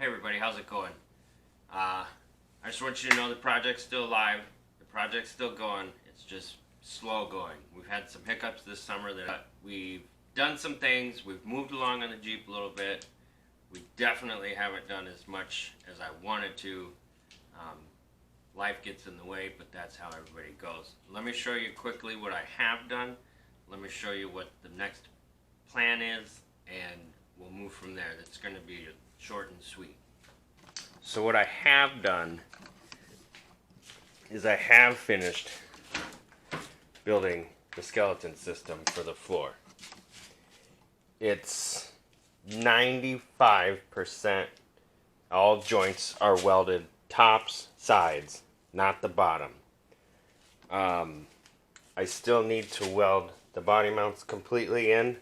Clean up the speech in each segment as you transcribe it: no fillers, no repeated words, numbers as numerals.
Hey everybody, how's it going? I just want you to know the project's still alive. The project's still going. It's just slow going. We've had some hiccups this summer that we've done some things. We've moved along on the Jeep a little bit. We definitely haven't done as much as I wanted to. Life gets in the way, but that's how everybody goes. Let me show you quickly what I have done. Let me show you what the next plan is, and we'll move from there. That's going to be short and sweet. So what I have done is I have finished building the skeleton system for the floor. It's 95%, all joints are welded tops, sides, not the bottom. I still need to weld the body mounts completely in,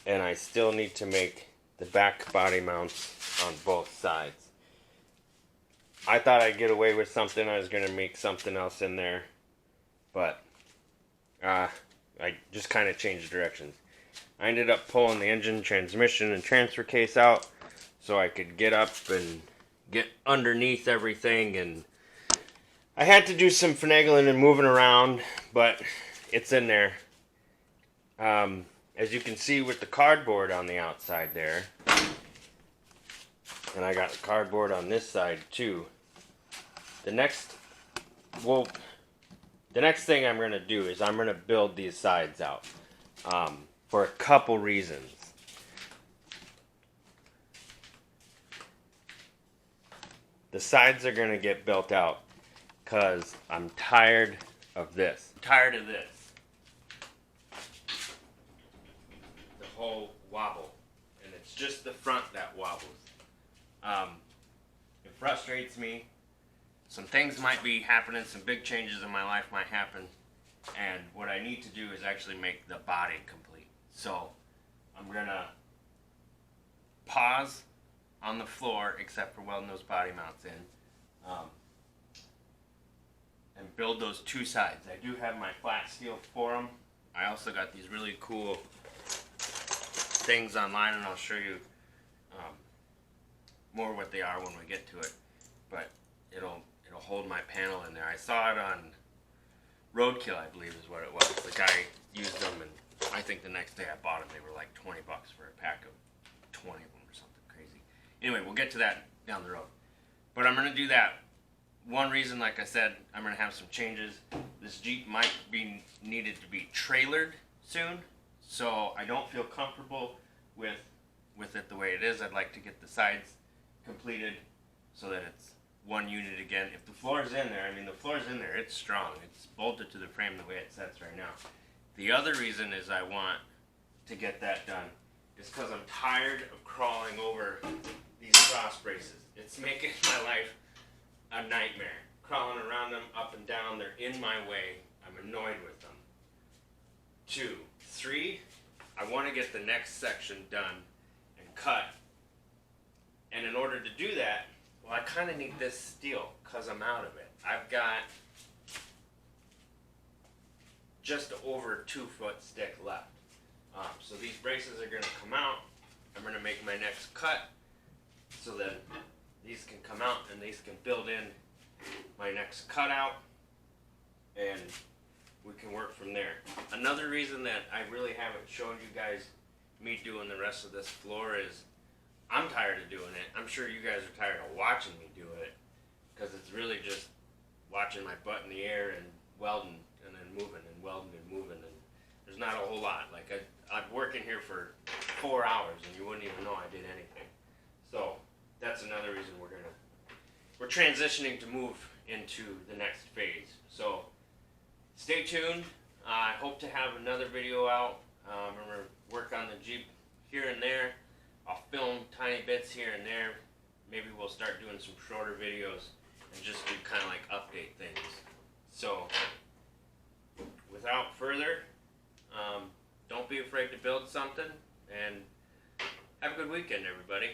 and I still need to make the back body mounts on both sides. I thought I'd get away with something. I was going to make something else in there, but I just kind of changed directions. I ended up pulling the engine, transmission, and transfer case out so I could get up and get underneath everything, and I had to do some finagling and moving around, but it's in there. As you can see with the cardboard on the outside there, and I got the cardboard on this side too. The next thing I'm going to do is I'm going to build these sides out for a couple reasons. The sides are going to get built out because I'm tired of this. I'm tired of this. The whole wobble. And it's just the front that wobbles. It frustrates me. Some things might be happening, some big changes in my life might happen, and what I need to do is actually make the body complete. So I'm gonna pause on the floor, except for welding those body mounts in, and build those two sides. I do have my flat steel for them. I also got these really cool things online, and I'll show you more what they are when we get to it. But it'll hold my panel in there. I saw it on Roadkill, I believe is what it was. The guy used them, and I think the next day I bought them. They were like $20 for a pack of 20 of them or something crazy. Anyway, we'll get to that down the road. But I'm going to do that. One reason, like I said, I'm going to have some changes. This Jeep might be needed to be trailered soon, so I don't feel comfortable with it the way it is. I'd like to get the sides completed so that it's one unit again. If the floor is in there, I mean the floor is in there, it's strong. It's bolted to the frame the way it sets right now. The other reason is I want to get that done is because I'm tired of crawling over these cross braces. It's making my life a nightmare. Crawling around them, up and down, they're in my way. I'm annoyed with them. 2, 3, I want to get the next section done and cut. And in order to do that, well, I kind of need this steel because I'm out of it. I've got just over 2 foot stick left. So these braces are going to come out. I'm going to make my next cut so that these can come out and these can build in my next cutout, and we can work from there. Another reason that I really haven't shown you guys me doing the rest of this floor is I'm tired of doing it. I'm sure you guys are tired of watching me do it, because it's really just watching my butt in the air and welding and then moving and welding and moving, and there's not a whole lot. Like I'd work in here for 4 hours and you wouldn't even know I did anything. So that's another reason we're transitioning to move into the next phase. So stay tuned. I hope to have another video out. I'm going to work on the Jeep here and there. I'll film tiny bits here and there. Maybe we'll start doing some shorter videos and just do kind of like update things. So, without further, don't be afraid to build something, and have a good weekend, everybody.